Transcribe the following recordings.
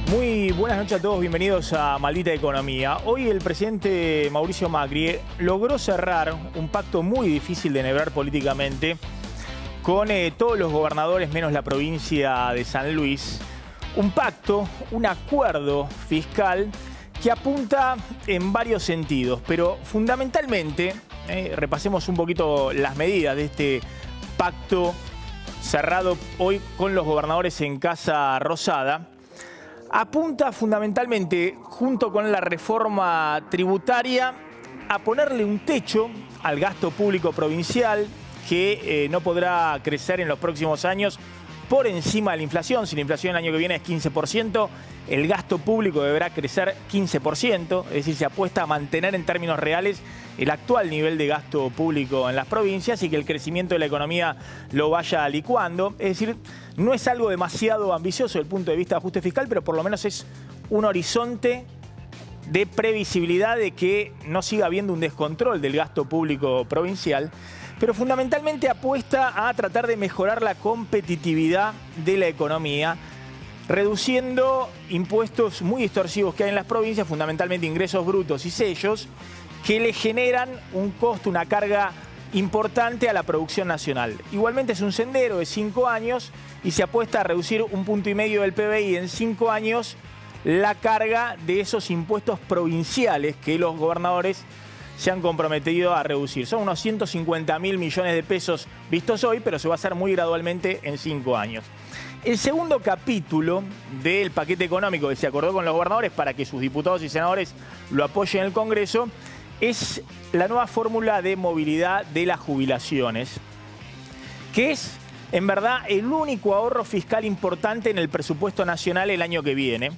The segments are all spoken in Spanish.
Muy buenas noches a todos, bienvenidos a Maldita Economía. Hoy el presidente Mauricio Macri logró cerrar un pacto muy difícil de enhebrar políticamente con todos los gobernadores menos la provincia de San Luis. Un pacto, un acuerdo fiscal que apunta en varios sentidos, pero fundamentalmente, repasemos un poquito las medidas de este pacto cerrado hoy con los gobernadores en Casa Rosada. Apunta fundamentalmente, junto con la reforma tributaria, a ponerle un techo al gasto público provincial que no podrá crecer en los próximos años por encima de la inflación. Si la inflación el año que viene es 15%, el gasto público deberá crecer 15%, es decir, se apuesta a mantener en términos reales el actual nivel de gasto público en las provincias y que el crecimiento de la economía lo vaya licuando. Es decir, no es algo demasiado ambicioso desde el punto de vista de ajuste fiscal, pero por lo menos es un horizonte de previsibilidad de que no siga habiendo un descontrol del gasto público provincial, pero fundamentalmente apuesta a tratar de mejorar la competitividad de la economía, reduciendo impuestos muy distorsivos que hay en las provincias, fundamentalmente ingresos brutos y sellos, que le generan un costo, una carga importante a la producción nacional. Igualmente es un sendero de 5 años y se apuesta a reducir 1,5 puntos del PBI en 5 años la carga de esos impuestos provinciales que los gobernadores se han comprometido a reducir. Son unos 150.000 millones de pesos vistos hoy, pero se va a hacer muy gradualmente en 5 años. El segundo capítulo del paquete económico que se acordó con los gobernadores para que sus diputados y senadores lo apoyen en el Congreso es la nueva fórmula de movilidad de las jubilaciones, que es, en verdad, el único ahorro fiscal importante en el presupuesto nacional el año que viene.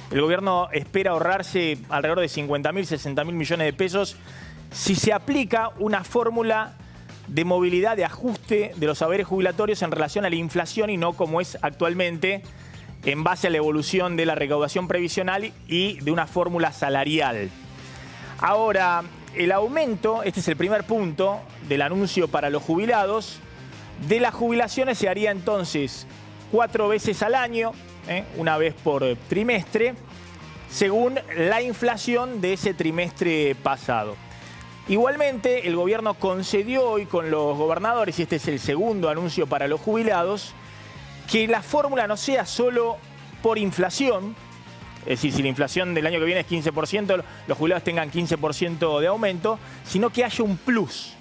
El gobierno espera ahorrarse alrededor de 50.000, 60.000 millones de pesos si se aplica una fórmula de movilidad, de ajuste de los saberes jubilatorios en relación a la inflación y no como es actualmente en base a la evolución de la recaudación previsional y de una fórmula salarial. Ahora, el aumento, este es el primer punto del anuncio para los jubilados, de las jubilaciones se haría entonces 4 veces al año, una vez por trimestre, según la inflación de ese trimestre pasado. Igualmente, el gobierno concedió hoy con los gobernadores, y este es el segundo anuncio para los jubilados, que la fórmula no sea solo por inflación, es decir, si la inflación del año que viene es 15%, los jubilados tengan 15% de aumento, sino que haya un plus,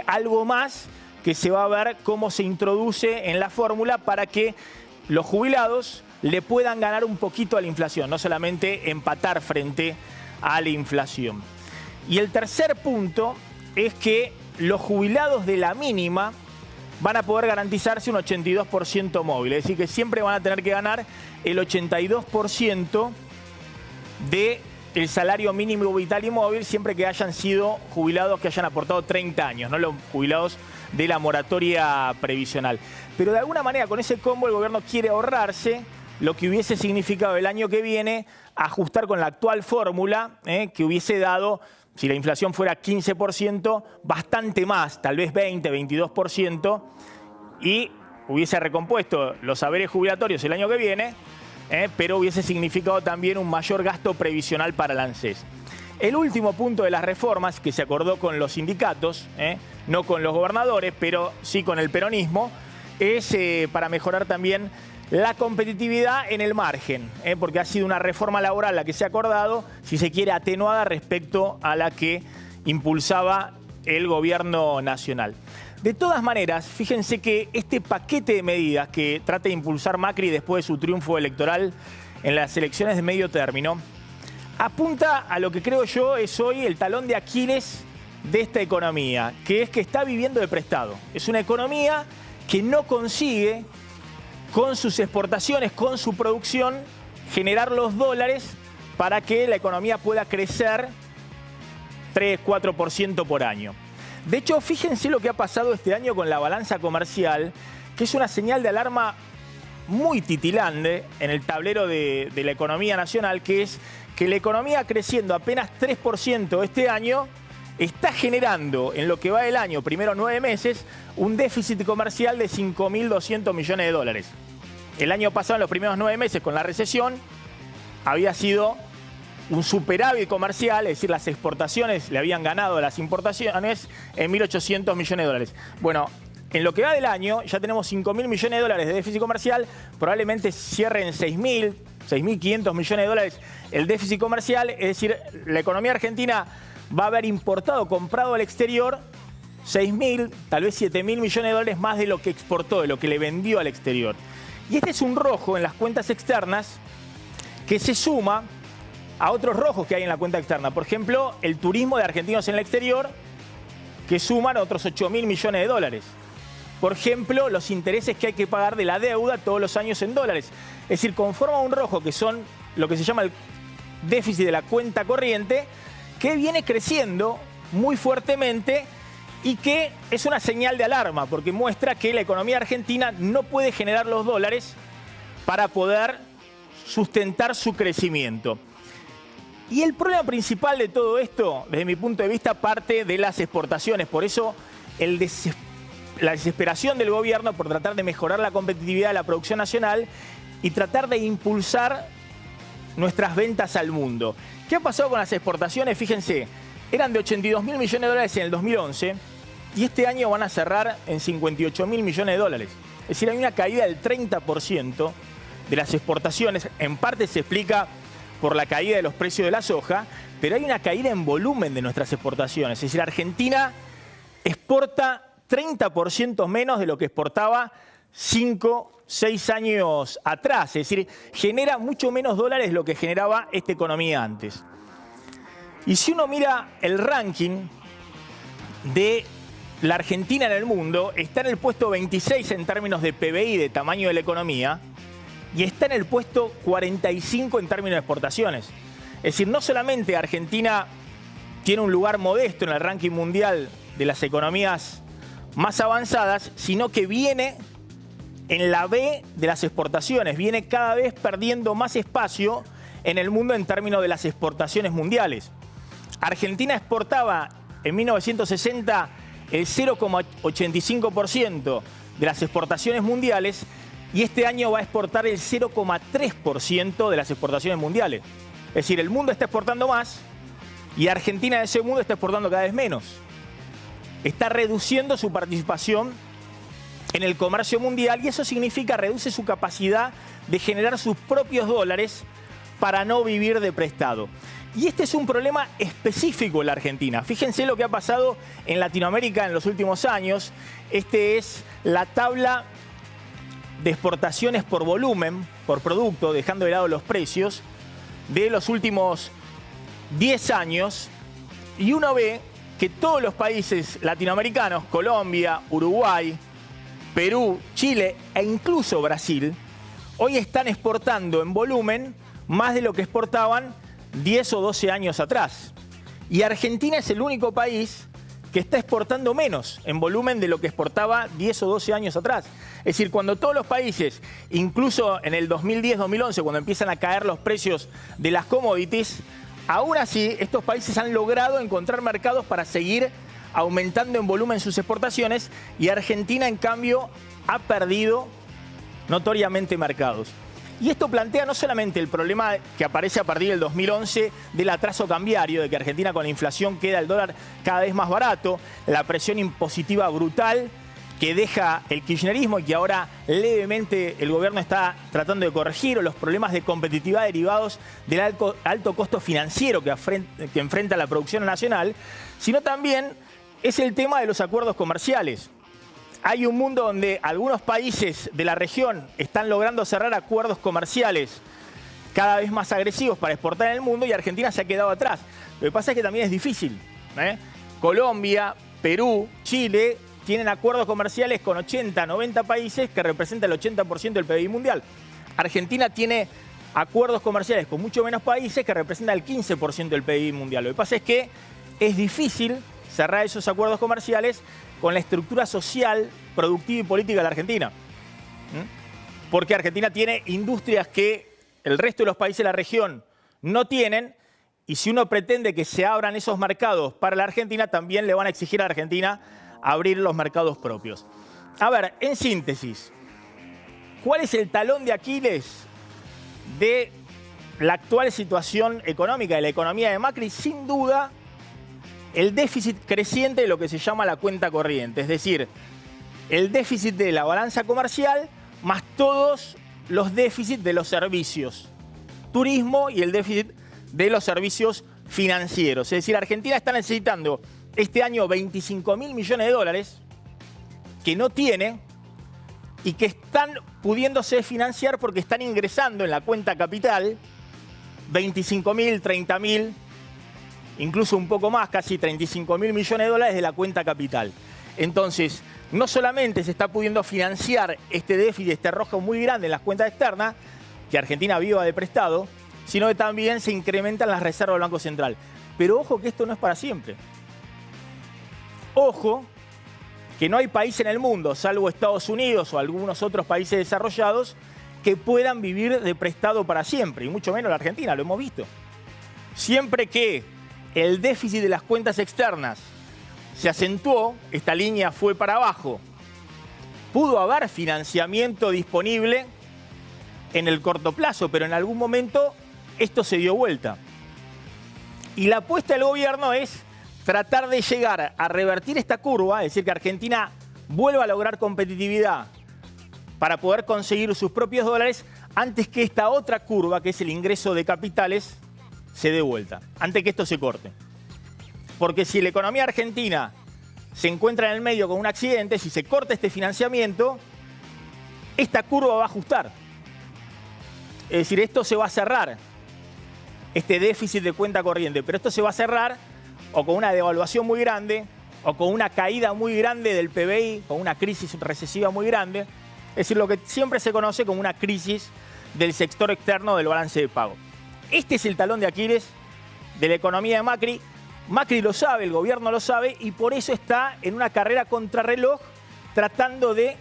algo más que se va a ver cómo se introduce en la fórmula para que los jubilados le puedan ganar un poquito a la inflación, no solamente empatar frente a la inflación. Y el tercer punto es que los jubilados de la mínima van a poder garantizarse un 82% móvil. Es decir, que siempre van a tener que ganar el 82% del salario mínimo vital y móvil, siempre que hayan sido jubilados que hayan aportado 30 años, no los jubilados de la moratoria previsional. Pero de alguna manera con ese combo el gobierno quiere ahorrarse lo que hubiese significado el año que viene ajustar con la actual fórmula, que hubiese dado, si la inflación fuera 15%, bastante más, tal vez 20, 22%, y hubiese recompuesto los saberes jubilatorios el año que viene, pero hubiese significado también un mayor gasto previsional para el ANSES. El último punto de las reformas que se acordó con los sindicatos, no con los gobernadores, pero sí con el peronismo, es para mejorar también la competitividad en el margen, porque ha sido una reforma laboral la que se ha acordado, si se quiere, atenuada respecto a la que impulsaba el gobierno nacional. De todas maneras, fíjense que este paquete de medidas que trata de impulsar Macri después de su triunfo electoral en las elecciones de medio término, apunta a lo que creo yo es hoy el talón de Aquiles de esta economía, que es que está viviendo de prestado. Es una economía que no consigue, con sus exportaciones, con su producción, generar los dólares para que la economía pueda crecer 3, 4% por año. De hecho, fíjense lo que ha pasado este año con la balanza comercial, que es una señal de alarma muy titilante en el tablero de la economía nacional, que es que la economía creciendo apenas 3% este año está generando en lo que va del año, primero 9 meses, un déficit comercial de 5.200 millones de dólares. El año pasado, en los primeros 9 meses, con la recesión, había sido un superávit comercial, es decir, las exportaciones le habían ganado a las importaciones en 1.800 millones de dólares. Bueno, en lo que va del año ya tenemos 5.000 millones de dólares de déficit comercial, probablemente cierren 6.500 millones de dólares el déficit comercial, es decir, la economía argentina va a haber importado, comprado al exterior 6.000, tal vez 7.000 millones de dólares más de lo que exportó, de lo que le vendió al exterior. Y este es un rojo en las cuentas externas que se suma a otros rojos que hay en la cuenta externa. Por ejemplo, el turismo de argentinos en el exterior, que suman otros 8.000 millones de dólares. Por ejemplo, los intereses que hay que pagar de la deuda todos los años en dólares. Es decir, conforma un rojo que son lo que se llama el déficit de la cuenta corriente, que viene creciendo muy fuertemente y que es una señal de alarma, porque muestra que la economía argentina no puede generar los dólares para poder sustentar su crecimiento. Y el problema principal de todo esto, desde mi punto de vista, parte de las exportaciones. Por eso la desesperación del gobierno por tratar de mejorar la competitividad de la producción nacional y tratar de impulsar nuestras ventas al mundo. ¿Qué ha pasado con las exportaciones? Fíjense, eran de 82.000 millones de dólares en el 2011 y este año van a cerrar en 58.000 millones de dólares. Es decir, hay una caída del 30% de las exportaciones. En parte se explica por la caída de los precios de la soja, pero hay una caída en volumen de nuestras exportaciones. Es decir, Argentina exporta 30% menos de lo que exportaba 5, 6 años atrás. Es decir, genera mucho menos dólares de lo que generaba esta economía antes. Y si uno mira el ranking de la Argentina en el mundo, está en el puesto 26 en términos de PBI, de tamaño de la economía, y está en el puesto 45 en términos de exportaciones. Es decir, no solamente Argentina tiene un lugar modesto en el ranking mundial de las economías más avanzadas, sino que viene en la B de las exportaciones, viene cada vez perdiendo más espacio en el mundo en términos de las exportaciones mundiales. Argentina exportaba en 1960 el 0,85% de las exportaciones mundiales y este año va a exportar el 0,3% de las exportaciones mundiales. Es decir, el mundo está exportando más y Argentina de ese mundo está exportando cada vez menos. Está reduciendo su participación en el comercio mundial y eso significa reduce su capacidad de generar sus propios dólares para no vivir de prestado. Y este es un problema específico en la Argentina. Fíjense lo que ha pasado en Latinoamérica en los últimos años. Este es la tabla de exportaciones por volumen, por producto, dejando de lado los precios, de los últimos 10 años. Y uno ve que todos los países latinoamericanos, Colombia, Uruguay, Perú, Chile e incluso Brasil, hoy están exportando en volumen más de lo que exportaban 10 o 12 años atrás. Y Argentina es el único país que está exportando menos en volumen de lo que exportaba 10 o 12 años atrás. Es decir, cuando todos los países, incluso en el 2010-2011, cuando empiezan a caer los precios de las commodities, aún así estos países han logrado encontrar mercados para seguir aumentando en volumen sus exportaciones y Argentina, en cambio, ha perdido notoriamente mercados. Y esto plantea no solamente el problema que aparece a partir del 2011 del atraso cambiario, de que Argentina con la inflación queda el dólar cada vez más barato, la presión impositiva brutal que deja el kirchnerismo y que ahora levemente el gobierno está tratando de corregir, o los problemas de competitividad derivados del alto costo financiero que enfrenta la producción nacional, sino también es el tema de los acuerdos comerciales. Hay un mundo donde algunos países de la región están logrando cerrar acuerdos comerciales cada vez más agresivos para exportar en el mundo y Argentina se ha quedado atrás. Lo que pasa es que también es difícil, Colombia, Perú, Chile tienen acuerdos comerciales con 80, 90 países que representan el 80% del PBI mundial. Argentina tiene acuerdos comerciales con mucho menos países que representan el 15% del PBI mundial. Lo que pasa es que es difícil cerrar esos acuerdos comerciales con la estructura social, productiva y política de la Argentina. Porque Argentina tiene industrias que el resto de los países de la región no tienen, y si uno pretende que se abran esos mercados para la Argentina, también le van a exigir a Argentina abrir los mercados propios. A ver, en síntesis, ¿cuál es el talón de Aquiles de la actual situación económica de la economía de Macri, sin duda, el déficit creciente de lo que se llama la cuenta corriente, es decir, el déficit de la balanza comercial más todos los déficits de los servicios, turismo y el déficit de los servicios financieros. Es decir, Argentina está necesitando este año 25.000 millones de dólares que no tiene y que están pudiéndose financiar porque están ingresando en la cuenta capital 25.000, 30.000, incluso un poco más, casi 35.000 millones de dólares de la cuenta capital. Entonces, no solamente se está pudiendo financiar este déficit, este rojo muy grande en las cuentas externas, que Argentina viva de prestado, sino que también se incrementan las reservas del Banco Central. Pero ojo que esto no es para siempre. Ojo que no hay país en el mundo, salvo Estados Unidos o algunos otros países desarrollados, que puedan vivir de prestado para siempre, y mucho menos la Argentina, lo hemos visto. Siempre que el déficit de las cuentas externas se acentuó, esta línea fue para abajo, pudo haber financiamiento disponible en el corto plazo, pero en algún momento esto se dio vuelta. Y la apuesta del gobierno es tratar de llegar a revertir esta curva, es decir, que Argentina vuelva a lograr competitividad para poder conseguir sus propios dólares antes que esta otra curva, que es el ingreso de capitales, se dé vuelta, antes que esto se corte. Porque si la economía argentina se encuentra en el medio con un accidente, si se corta este financiamiento, esta curva va a ajustar. Es decir, esto se va a cerrar, este déficit de cuenta corriente, pero esto se va a cerrar o con una devaluación muy grande, o con una caída muy grande del PBI, con una crisis recesiva muy grande, es decir, lo que siempre se conoce como una crisis del sector externo del balance de pago. Este es el talón de Aquiles de la economía de Macri. Macri lo sabe, el gobierno lo sabe, y por eso está en una carrera contrarreloj tratando de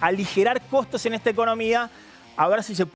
aligerar costos en esta economía, a ver si se